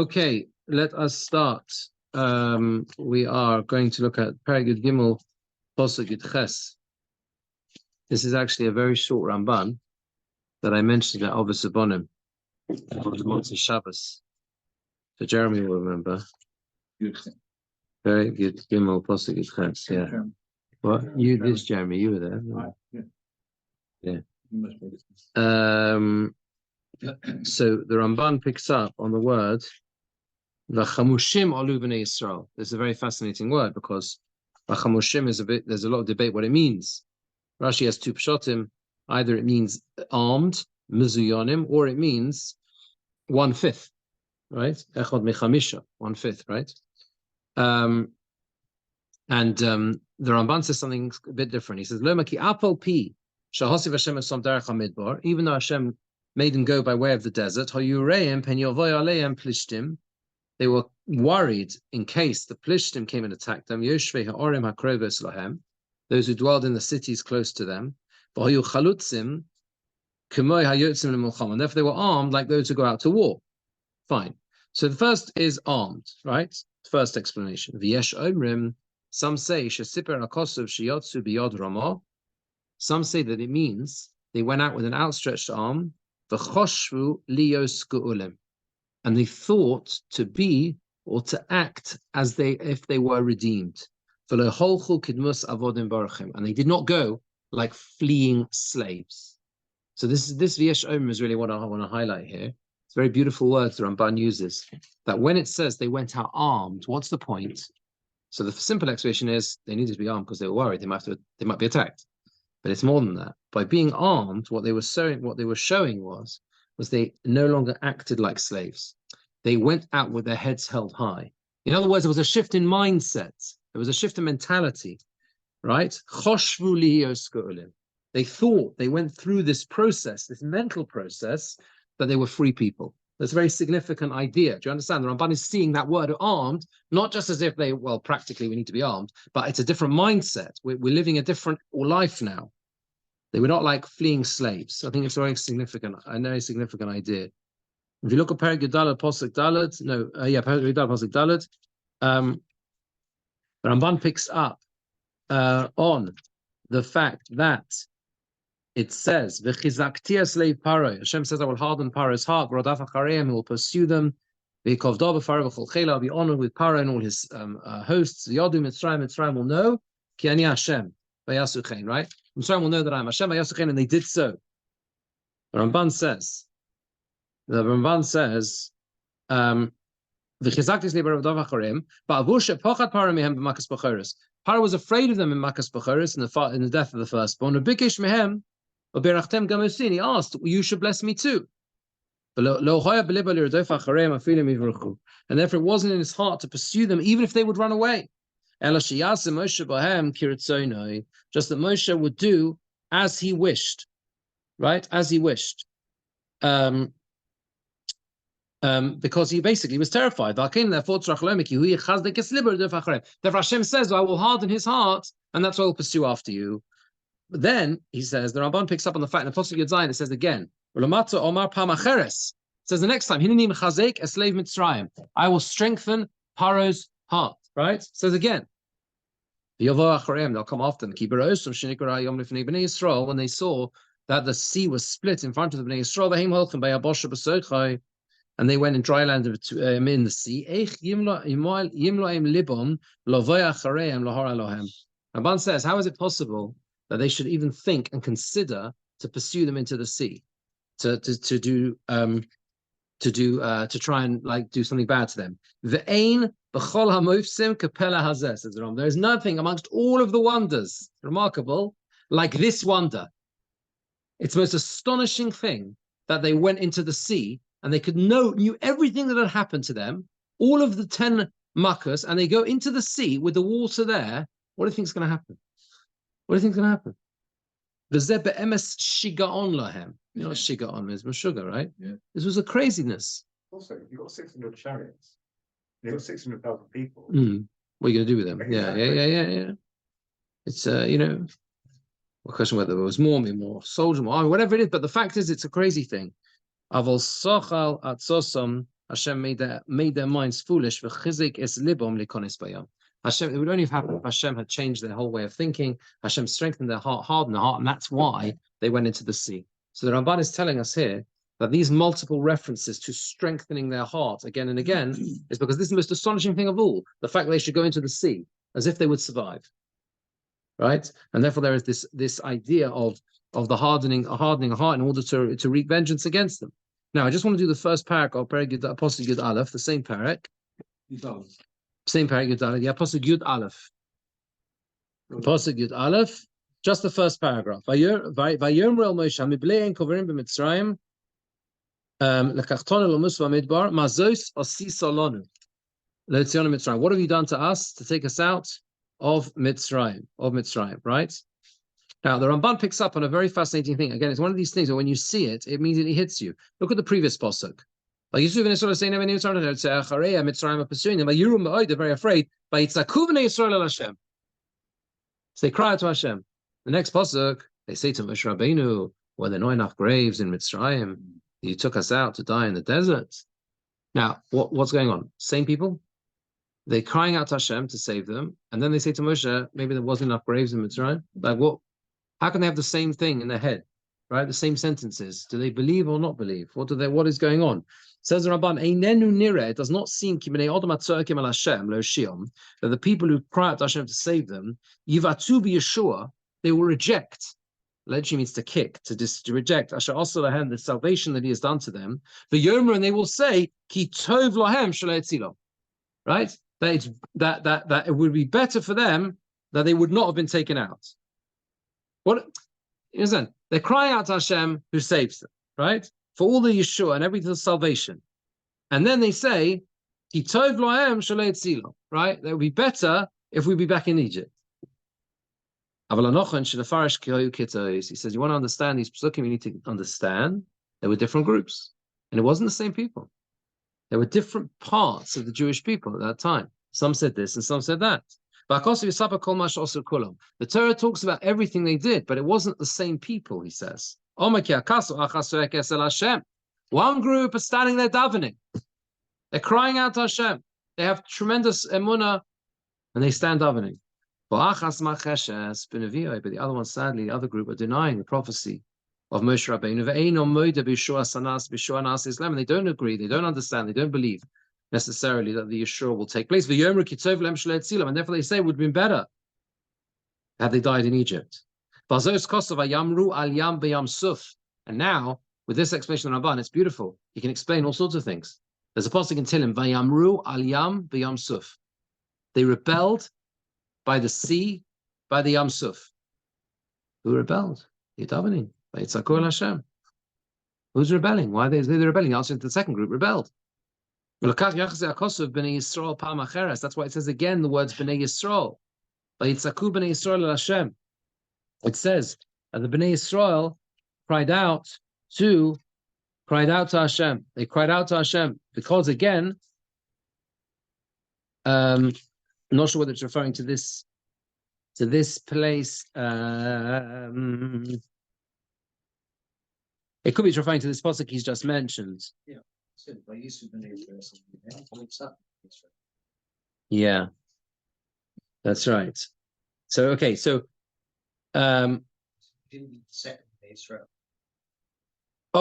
Okay, let us start. We are going to look at Perigud Gimel, Posuk Yud Ches. This is actually a very short Ramban that I mentioned at Ovis Abonim on the Motzei Shabbos. So Jeremy will remember. Perigud Gimel, Posuk Yud Ches. Yeah. What? You? This Jeremy? You were there. No? Yeah. So the Ramban picks up on the word V'chamushim olu b'nei Yisrael. This is a very fascinating word because V'chamushim is there's a lot of debate what it means. Rashi has two pshatim. Either it means armed, mizuyonim, or it means 1/5, right? Echad mechamisha, 1/5, right? The Ramban says something a bit different. He says, Lo maki apel pi shahosiv Hashem esom derech hamidbar. Even though Hashem made him go by way of the desert, hayureim pen yovoy aleim plishtim. They were worried in case the Plishtim came and attacked them. Yoshvei ha'orim ha'kroves lahem, those who dwelled in the cities close to them. V'hayu chalutzim k'moi hayotzim le'mulchama. And therefore they were armed like those who go out to war. Fine. So the first is armed, right? First explanation. V'yesh omrim. Some say shesiper akosov sheyotzu biyod ramah. Some say that it means they went out with an outstretched arm. V'choshvu liyos ge'ulim. And they thought to be or to act as if they were redeemed. And they did not go like fleeing slaves. So this V'yesh Omer is really what I want to highlight here. It's very beautiful words the Ramban uses. That when it says they went out armed, what's the point? So the simple explanation is they needed to be armed because they were worried they might be attacked. But it's more than that. By being armed, what they were showing was they no longer acted like slaves. They went out with their heads held high. In other words, there was a shift in mindset. There was a shift in mentality, right? They thought, they went through this process, this mental process, that they were free people. That's a very significant idea. Do you understand? The Ramban is seeing that word armed, not just as if practically we need to be armed, but it's a different mindset. We're living a different life now. They were not like fleeing slaves. I think it's a very significant idea. If you look at Perigud Daled, Posuk Daled, Perigud Daled, Posuk Daled, the Ramban picks up on the fact that it says, V'chizakti slave Paro. Hashem says, I will harden Paro's heart, V'rodaf achareim, he will pursue them. V'kovdav b'Paro v'chol chela, I'll be honored with Paro and all his hosts. V'yodu Mitzrayim will know, Ki ani Hashem, v'yasuchein, right? Mitzrayim will know that I am Hashem, v'yasuchein, and they did so. The Ramban says, Paro was afraid of them in Makas Bechoros, in the death of the firstborn. He asked, you should bless me too. And therefore it wasn't in his heart to pursue them, even if they would run away. Just that Moshe would do as he wished, right? As he wished. Because he basically was terrified. Therefore Hashem says, I will harden his heart, and that's why I'll pursue after you. But then, he says, the Ramban picks up on the fact, in the Posuk Yud Zayin, it says again, it says the next time, I will strengthen Paro's heart, right? It says again, they'll come after them. When they saw that the sea was split in front of the Bnei Yisrael, and they went in dry land in the sea. Ramban says, how is it possible that they should even think and consider to pursue them into the sea, to try and do something bad to them? There is nothing amongst all of the wonders, remarkable, like this wonder. It's the most astonishing thing that they went into the sea and they knew everything that had happened to them, all of the 10 makkos, and they go into the sea with the water there. What do you think is going to happen? What do you think is going to happen? You know what shigaon is? Meshuggah, right? Yeah. This was a craziness. Also, you've got 600 chariots. You've got 600,000 people. What are you going to do with them? Yeah. It's, a question whether there was more soldier, more army, whatever it is. But the fact is, it's a crazy thing. Aval sochal atzosom Hashem made their minds foolish. V'chizik es libom likonis bayam. Hashem, it would only have happened if Hashem had changed their whole way of thinking. Hashem strengthened their heart, hardened their heart, and that's why they went into the sea. So the Ramban is telling us here that these multiple references to strengthening their heart again and again is because this is the most astonishing thing of all, the fact that they should go into the sea as if they would survive, right? And therefore there is this idea of the hardening a heart in order to wreak vengeance against them. Now, I just want to do the first parak of Apostle Yud Aleph, the same parak. Same parak Yud Aleph, yeah, Apostle Yud Aleph. Apostle Yud Aleph, just the first paragraph. Vayomru el Moshe hamiblein koverim b'Mitzrayim lekachton el Musa b'Midbar mazos asisa lanu le'tzion Mitzrayim. What have you done to us to take us out of Mitzrayim? Right? Now, the Ramban picks up on a very fascinating thing. Again, it's one of these things that when you see it, it immediately hits you. Look at the previous pasuk. Like Yusuf and Israel saying, Mitzrayim are pursuing them. They're very afraid. So they cry out to Hashem. The next pasuk, they say to Moshe Rabbeinu, "Were there not enough graves in Mitzrayim? You took us out to die in the desert." Now, what's going on? Same people. They're crying out to Hashem to save them, and then they say to Moshe, "Maybe there wasn't enough graves in Mitzrayim." Like what? How can they have the same thing in their head, right? The same sentences. Do they believe or not believe? What is going on? Says the Ramban, Einenu nireh, it does not seem that the people who cry out to Hashem to save them, Yivatu b'Yeshua, they will reject. Literally means to kick, to reject. Asher also lahem, the salvation that He has done to them. V'yomer, and they will say, Ki tov lahem shalei tzilo. Right? That it would be better for them that they would not have been taken out. What? Listen, they're crying out to Hashem who saves them, right? For all the Yeshua and every salvation. And then they say, Ki tov lohem shalei tzilo, right? That would be better if we'd be back in Egypt. He says, you want to understand these psukim, you need to understand there were different groups. And it wasn't the same people. There were different parts of the Jewish people at that time. Some said this and some said that. The Torah talks about everything they did, but it wasn't the same people, he says. One group is standing there davening. They're crying out to Hashem. They have tremendous emunah, and they stand davening. But the other one, sadly, the other group are denying the prophecy of Moshe Rabbeinu. And they don't agree, they don't understand, they don't believe necessarily that the Yeshua will take place. And therefore they say it would have been better had they died in Egypt. And now, with this explanation of Ramban, it's beautiful. He can explain all sorts of things. There's a pasuk in Tehillim, Vayamru al Yam b'Yam Suf. They rebelled by the sea, by the Yam Suf. Who rebelled? Yitabanim, by Yitzhakol Hashem. Who's rebelling? Why are they rebelling? Also, the second group rebelled. That's why it says again the words Bnei Yisrael. By Yitzaku Bnei Yisrael al Hashem. It says that the Bnei Yisrael cried out to Hashem. They cried out to Hashem because again, I'm not sure whether it's referring to this place. It could be referring to this pasuk he's just mentioned. Yeah, that's right. So okay, so oh,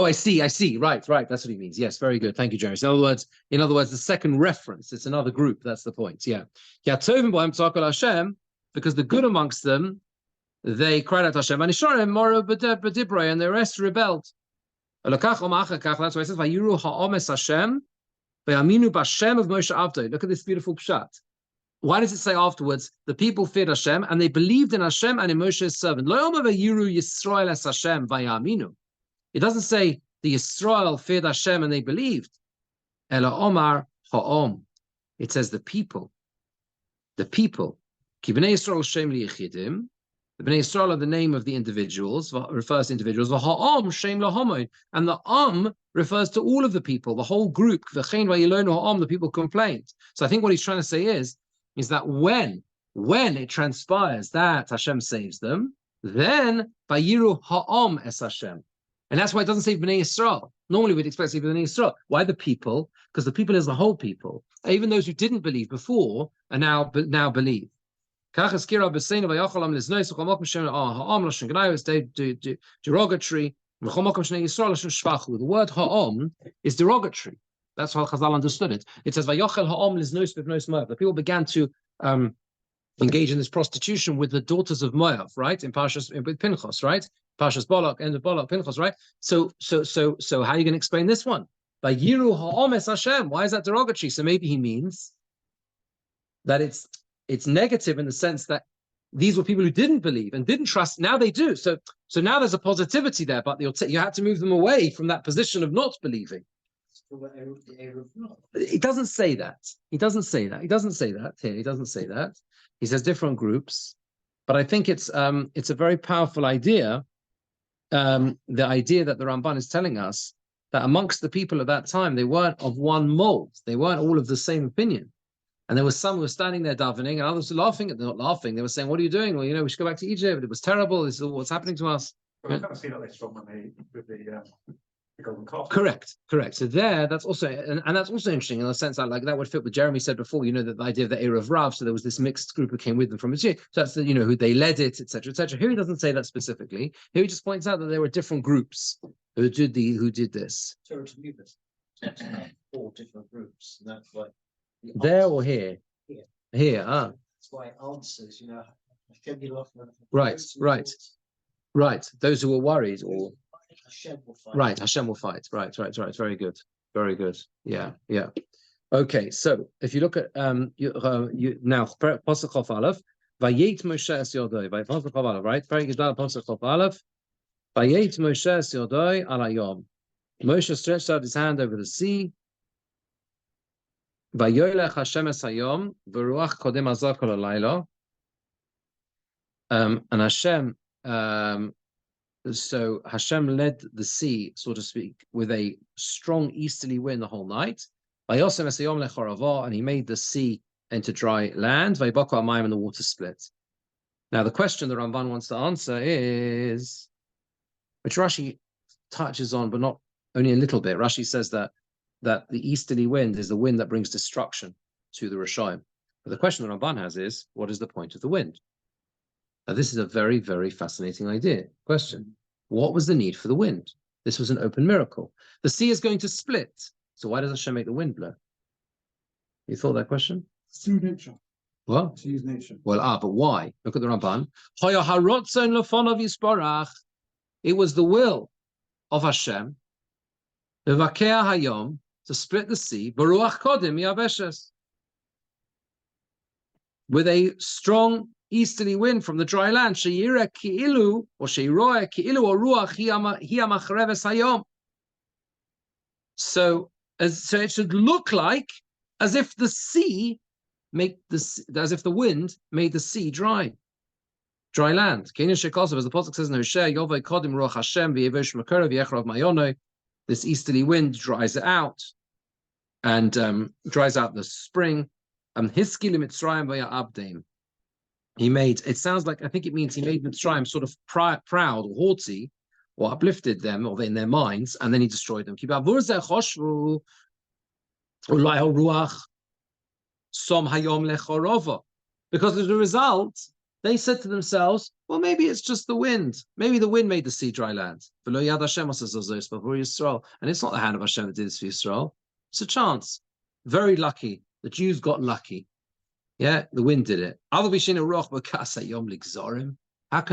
I see. Right. That's what he means. Yes, very good. Thank you, Jerry. So in other words, the second reference, it's another group. That's the point. Yeah. Because the good amongst them, they cried out to Hashem, and the rest rebelled. That's why it says, Vayiru ha'omes Hashem, v'yaminu b'Hashem of Moshe Avdoi. Look at this beautiful pshat. Why does it say afterwards, the people feared Hashem, and they believed in Hashem and in Moshe's servant? Lo yomer vayiru Yisrael es Hashem v'yaminu. It doesn't say the Yisrael feared Hashem and they believed. Ela omar ha'om. It says the people. The people. Ki b'nei Yisrael shem liyichidim. The b'nei Yisrael are the name of the individuals, refers to individuals. Ha'om shem lahomoin. And the refers to all of the people, the whole group. V'chein vayilonu ha'om, the people complained. So I think what he's trying to say is that when it transpires that Hashem saves them, then vayiru ha'om es Hashem. And that's why it doesn't say Bnei Yisrael. Normally we'd expect to be Bnei Yisrael. Why the people? Because the people is the whole people. Even those who didn't believe before are now believe. Derogatory. The word ha'om is derogatory. That's how Chazal understood it. It says Vayochel ha'om liznos b'vnos Moav. The people began to engage in this prostitution with the daughters of Moav, right? In Parshas with Pinchas, right? Parshas Balak, end of Balak, Pinchas, right? So how are you going to explain this one? By Yiru ha'om es Hashem. Why is that derogatory? So maybe he means that it's negative in the sense that these were people who didn't believe and didn't trust. Now they do. So now there's a positivity there, but you had to move them away from that position of not believing. It doesn't say that. He doesn't say that. He doesn't say that here. He doesn't say that. He says different groups, but I think it's a very powerful idea. The idea that the Ramban is telling us that amongst the people at that time, they weren't of one mold. They weren't all of the same opinion. And there was some who were standing there davening, and others were laughing. They're not laughing. They were saying, "What are you doing? Well, we should go back to Egypt. It was terrible. This is what's happening to us." But we kind of see that later on with the golden calf. Correct. So there, that's also, and that's also interesting in the sense that, like, that would fit what Jeremy said before. That the idea of the era of Rav. So there was this mixed group who came with them from Egypt. So that's who they led it, etc., etc. Here he doesn't say that specifically. Here he just points out that there were different groups who did this. So to me, there's 4 different groups, and that's why. There or here? Here. That's why it answers, Right. Those who were worried, or Hashem will fight. Right. Hashem will fight. Right. Very good. Yeah. Okay. So if you look at now Pasuk Chof Aleph, Vayet Moshe es Yodoi. By Pasuk Chof Aleph, right? Very good. Pasuk Chof Aleph. Vayet Moshe es Yodoi al Hayom. Moshe stretched out his hand over the sea. Vayoylech Hashem es hayom v'ruach kodem azar kol halayla. And Hashem, so Hashem led the sea, so to speak, with a strong easterly wind the whole night. Vayosem es hayom lecharava, and he made the sea into dry land. Vayibako hamayim, and the water split. Now the question the Ramban wants to answer is, which Rashi touches on, but not only a little bit. Rashi says that the easterly wind is the wind that brings destruction to the Rishaim. But the question the Ramban has is, what is the point of the wind? Now, this is a very, very fascinating question. What was the need for the wind? This was an open miracle. The sea is going to split. So why does Hashem make the wind blow? You thought that question? It's through nature. What? To use nature. Well, but why? Look at the Ramban. It was the will of Hashem to split the sea with a strong easterly wind from the dry land. So it should look like as if the wind made the sea dry land. As the Pasuk says, this easterly wind dries it out and dries out the spring. He made, it sounds like, I think it means he made Mitzrayim sort of proud or haughty, or uplifted them, or in their minds, and then he destroyed them. Because as a result, they said to themselves, well, maybe it's just the wind. Maybe the wind made the sea dry land. And it's not the hand of Hashem that did this for Yisrael. It's a chance. Very lucky. The Jews got lucky. Yeah, the wind did it. How can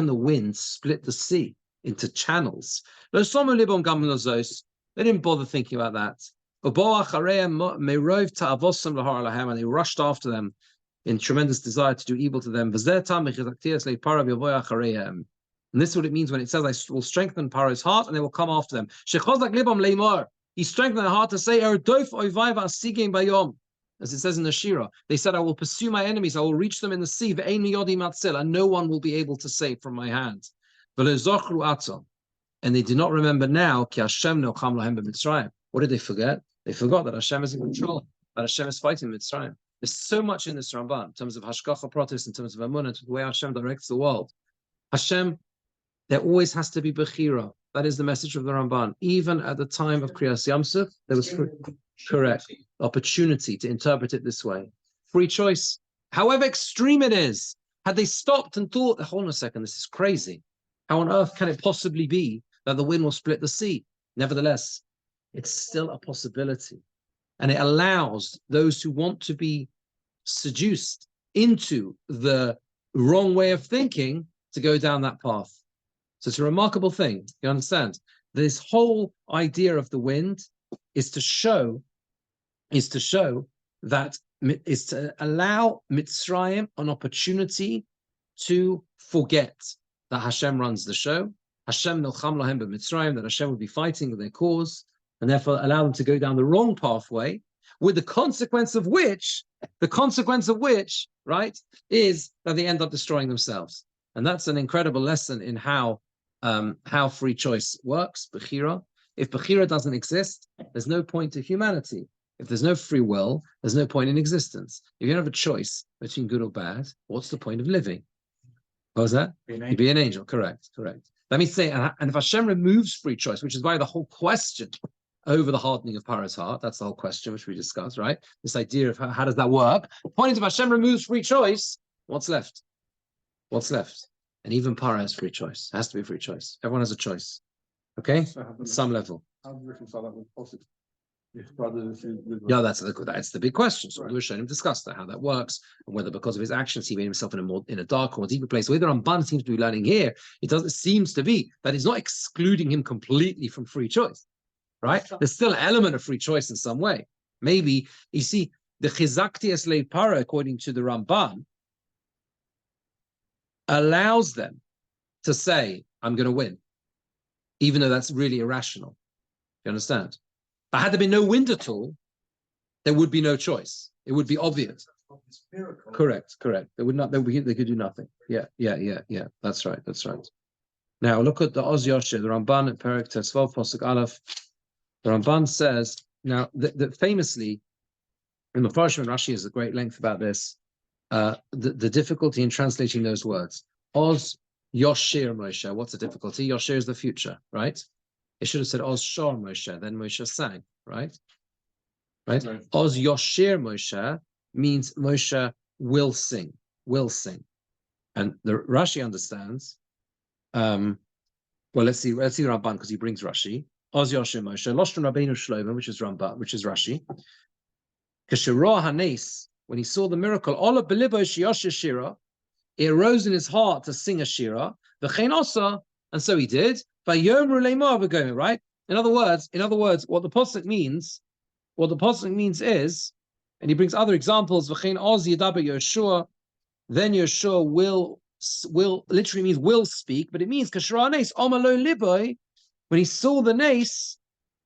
the wind split the sea into channels? They didn't bother thinking about that. And they rushed after them in tremendous desire to do evil to them. And this is what it means when it says, I will strengthen Paro's heart and they will come after them. He strengthened their heart to say, as it says in the Shira, they said, I will pursue my enemies, I will reach them in the sea, and no one will be able to save from my hand. And they did not remember now, what did they forget? They forgot that Hashem is in control, that Hashem is fighting Mitzrayim. There's so much in this Ramban, in terms of Hashgacha Pratis, in terms of Amunah, the way Hashem directs the world. Hashem, there always has to be Bechira. That is the message of the Ramban. Even at the time of Kriyas Yamsuf, there was correct opportunity to interpret it this way. Free choice, however extreme it is. Had they stopped and thought, hold on a second, this is crazy. How on earth can it possibly be that the wind will split the sea? Nevertheless, it's still a possibility. And it allows those who want to be seduced into the wrong way of thinking to go down that path. So it's a remarkable thing. You understand? This whole idea of the wind is to show that is to allow Mitzrayim an opportunity to forget that Hashem runs the show. Hashem nilcham lahem b'Mitzrayim, that Hashem would be fighting their cause, and therefore allow them to go down the wrong pathway, with the consequence of which, right, is that they end up destroying themselves. And that's an incredible lesson in how free choice works, Bechira. If Bechira doesn't exist, there's no point to humanity. If there's no free will, there's no point in existence. If you don't have a choice between good or bad, what's the point of living? What was that? You'd be an angel. Correct. Let me say, and if Hashem removes free choice, which is why the whole question over the hardening of Paro's heart, that's the whole question which we discussed, right? This idea of how does that work? The point is, if Hashem removes free choice, what's left? And even Paro has free choice. It has to be free choice. Everyone has a choice. Okay? At some level. How do you reconcile that with positive? If brothers, Yeah, that's the big question. So we're showing him discuss that, how that works, and whether because of his actions he made himself in a dark or deeper place. The way the Ramban seems to be learning here, it seems to be that he's not excluding him completely from free choice, right? There's still an element of free choice in some way. Maybe you see the chizakti eslei para, according to the Ramban, allows them to say, "I'm going to win," even though that's really irrational. You understand? But had there been no wind at all, there would be no choice. It would be obvious. Correct. They would not. They could do nothing. Yeah. That's right. Now look at the Oz Yoshe, the Ramban at Perek Tesvav Pasuk Aleph. The Ramban says now that famously, in the Farshim and Rashi is a great length about this. The difficulty in translating those words. Oz Yoshir Moshe. What's the difficulty? Yoshir is the future, right? It should have said Oz Shor Moshe, then Moshe sang, right? Oz Yoshir Moshe means Moshe will sing. And the Rashi understands. Well, let's see Ramban, because he brings Rashi. Oz Yoshir Moshe, Loshon Rabbeinu Shlomo, which is Ramban, which is Rashi. Kashirah Hanes, when he saw the miracle, Ola Belibo Shioshir Shira, it arose in his heart to sing a shira. V'chein osa, and so he did. Right? In other words, what the pasuk means is, and he brings other examples. V'chein oz yadaber Yeshua, then Yeshua will literally means will speak, but it means kashra nes omalo liboy. When he saw the nes,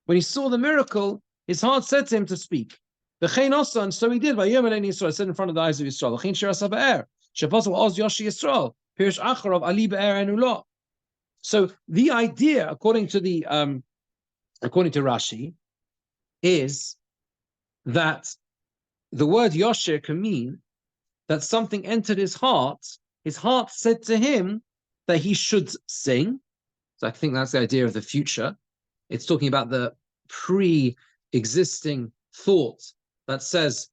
when he saw the miracle, his heart said to him to speak. V'chein osa, and so he did. V'yom eleni Yisrael, said in front of the eyes of Yisrael. V'chein shira sabe'er. Shepasul oz yoshi Yisrael. Pirish acharav ali be'er enulah. So the idea, according to Rashi, is that the word Yoshir can mean that something entered his heart. His heart said to him that he should sing. So I think that's the idea of the future. It's talking about the pre-existing thought that says,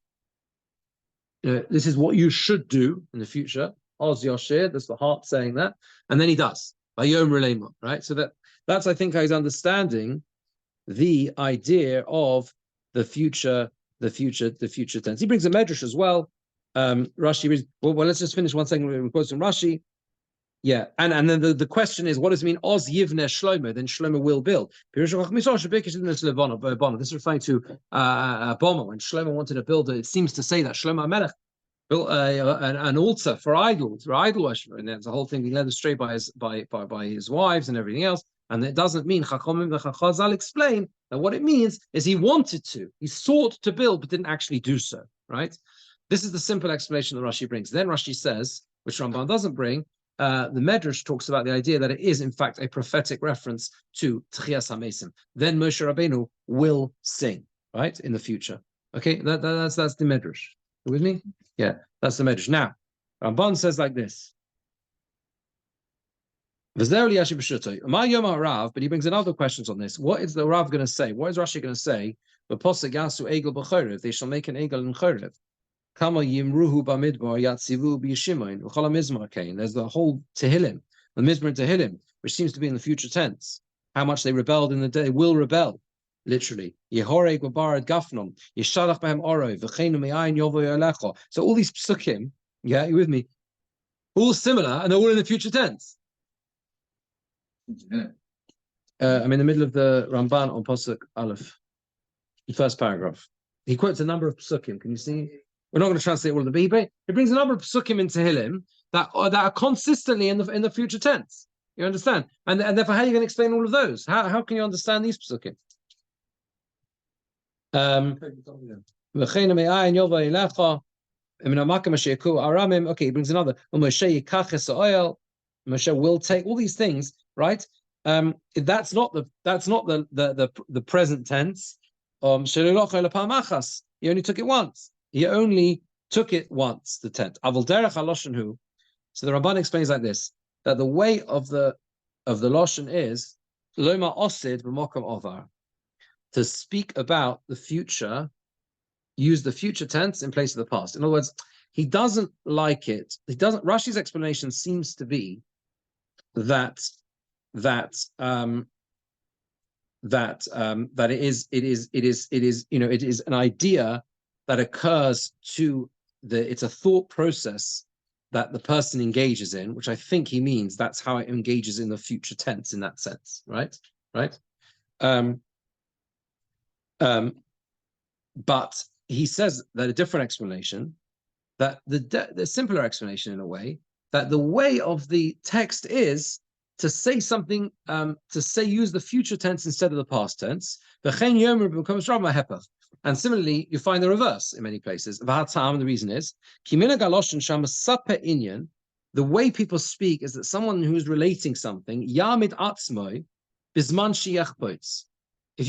this is what you should do in the future. Oz Yoshir, that's the heart saying that, and then he does. Right? So that's I think how he's understanding the idea of the future tense. He brings a medrash as well. Rashi reads, well, let's just finish one second. We quote from Rashi. Yeah, and then the question is, what does it mean? Oz Yivne Shlomo, then Shlomo will build. This is referring to Bomber. When Shlomo wanted to build it seems to say that Shlomo Melech built an altar for idol worship, and that's the whole thing being led astray by his wives and everything else. And it doesn't mean Chachomim the Chazal explain that what it means is he wanted to, he sought to build, but didn't actually do so. Right? This is the simple explanation that Rashi brings. Then Rashi says, which Ramban doesn't bring, the Medrash talks about the idea that it is in fact a prophetic reference to Tchias HaMesim. Then Moshe Rabbeinu will sing, right, in the future. Okay, that's the Medrash. You with me? Yeah, that's the Medrash. Now, Ramban says like this. Rav, but he brings another questions on this. What is the Rav going to say? What is Rashi going to say? They shall make an egel in chorev. Kama yimruhu bamidbar yatzivu b'yishimoin v'chol mizmar kain. There's the whole Tehillim, the Mizmar Tehillim, which seems to be in the future tense. How much they rebelled in the day, will rebel, literally. Yehoreg v'barad gafnom yishalach b'hem oroi v'cheinu me'ayin yovo yolecho. So all these psukim, yeah, you with me? All similar, and they're all in the future tense. I'm in the middle of the Ramban on Pasuk Aleph, the first paragraph. He quotes a number of psukim. Can you see? We're not going to translate all of the but he brings a number of psukim into Tehillim that are consistently in the future tense. You understand? And therefore, how are you going to explain all of those? How can you understand these psukim? Okay, he brings another. Moshe will take all these things, right? That's not the present tense. He only took it once. He only took it once, the tense. So the Ramban explains like this, that the way of the Lashon is Loma Osid b'mokom ovar, to speak about the future, use the future tense in place of the past. In other words, he doesn't like it. Rashi's explanation seems to be that it is an idea that occurs it's a thought process that the person engages in, which I think he means that's how it engages in the future tense in that sense, right? But he says that a different explanation, that the simpler explanation in a way, that the way of the text is to say something, use the future tense instead of the past tense. And similarly, you find the reverse in many places. The reason is, the way people speak is that someone who is relating something, if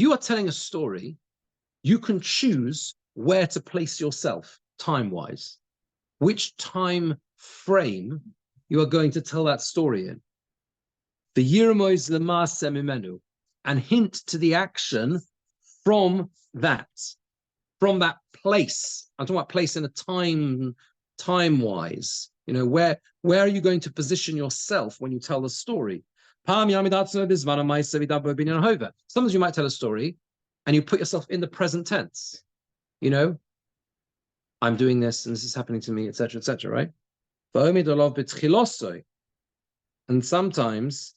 you are telling a story, you can choose where to place yourself time-wise, which time frame you are going to tell that story in. And hint to the action from that place. I'm talking about place in a time-wise. Where are you going to position yourself when you tell the story? Sometimes you might tell a story and you put yourself in the present tense. I'm doing this and this is happening to me, etc., right? And sometimes,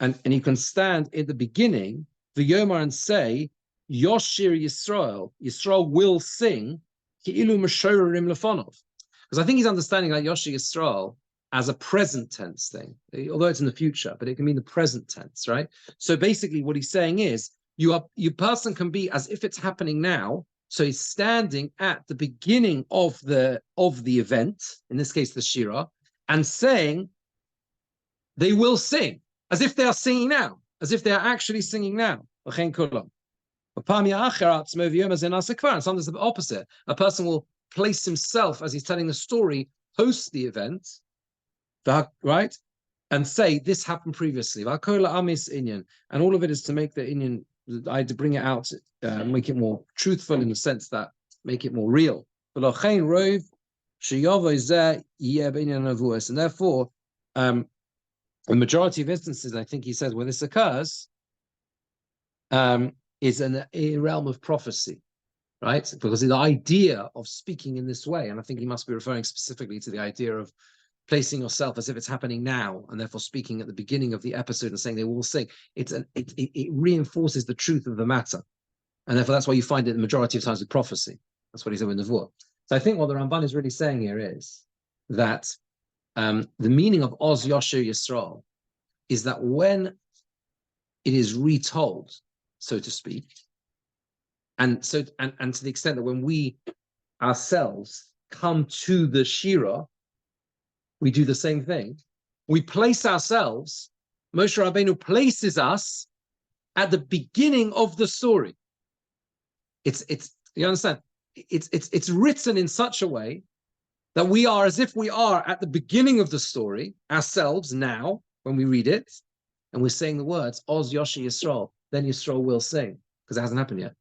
and you can stand at the beginning, the Yomar, and say, Yoshir Yisrael will sing, because I think he's understanding like Yoshir Yisrael as a present tense thing, although it's in the future, but it can mean the present tense, right? So basically what he's saying is, your person can be as if it's happening now. So he's standing at the beginning of the event, in this case the Shira, and saying they will sing as if they are singing now, as if they are actually singing now. Sometimes the opposite. A person will place himself as he's telling the story post the event, right, and say this happened previously. And all of it is to make the Inyan, I had to bring it out, make it more truthful in the sense that make it more real. And therefore, the majority of instances, I think he says, where this occurs, is in a realm of prophecy, right? Because the idea of speaking in this way, and I think he must be referring specifically to the idea of placing yourself as if it's happening now, and therefore speaking at the beginning of the episode and saying they will sing. It reinforces the truth of the matter, and therefore that's why you find it the majority of times with prophecy. That's what he said in the Nevuah. So I think what the Ramban is really saying here is that the meaning of Oz Yosher Yisrael is that when it is retold, so to speak, and to the extent that when we ourselves come to the Shira, we do the same thing. We place ourselves, Moshe Rabbeinu places us at the beginning of the story. It's you understand? It's written in such a way that we are as if we are at the beginning of the story ourselves now when we read it, and we're saying the words Oz Yoshi Yisrael, then Yisrael will sing, because it hasn't happened yet.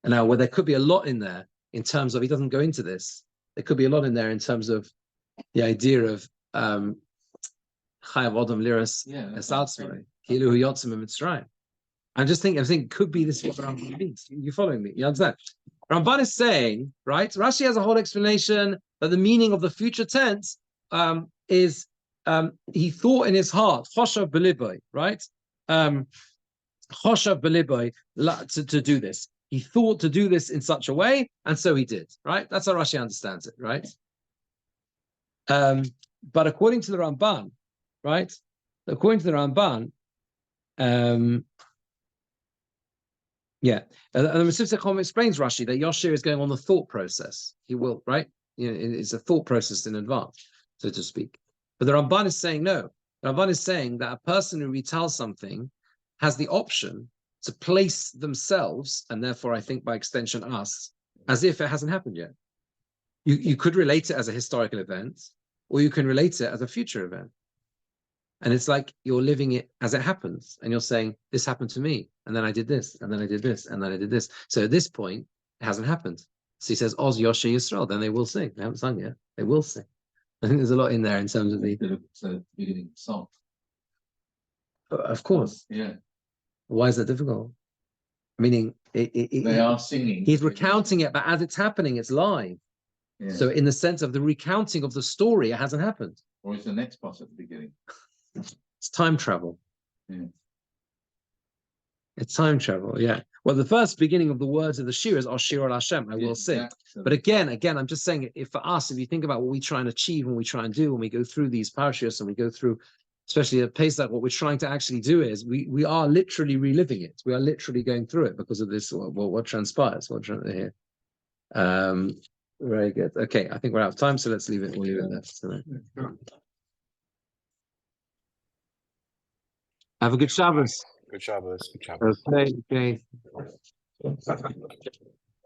And now, there could be a lot in there in terms of, he doesn't go into this. There could be a lot in there in terms of the idea of Chayav Odom Liras Esaltzmai, Kilu Hu Yotzim Mitzrayim. I'm thinking could be this is what Ramban means. You following me? You understand? Ramban is saying, right? Rashi has a whole explanation that the meaning of the future tense is he thought in his heart, Choshav Beliboy, right? Choshav Beliboy to do this. He thought to do this in such a way, and so he did, right? That's how Rashi understands it, right? But according to the Ramban, right? According to the Ramban, and the Mesivsei Chom explains Rashi that Yoshia is going on the thought process. He will, right? It's a thought process in advance, so to speak. But the Ramban is saying no. The Ramban is saying that a person who retells something has the option to place themselves, and therefore I think by extension us, as if it hasn't happened yet. You could relate it as a historical event, or you can relate it as a future event. And it's like you're living it as it happens, and you're saying, this happened to me, and then I did this, and then I did this, and then I did this. So at this point, it hasn't happened. So he says, Oz Yoshe Yisrael, then they will sing. They haven't sung yet. They will sing. I think there's a lot in there in terms of the beginning song. Of course. Yeah. Why is that difficult? Meaning, they are singing. He's recounting it, but as it's happening, it's live. Yeah. So in the sense of the recounting of the story, it hasn't happened. Or is the next part at the beginning? It's time travel. Yeah. It's time travel, yeah. Well, the first beginning of the words of the Shir is Ashir al Hashem, I will sing. But again, I'm just saying, if for us, if you think about what we try and achieve and we try and do when we go through these parashas and we go through, especially at Pesach, what we're trying to actually do is we are literally reliving it. We are literally going through it because of this, what transpires, here. Very good. Okay, I think we're out of time, so let's leave it. We'll leave it there. Have a good Shabbos. Good Shabbos. Good Shabbos. Okay.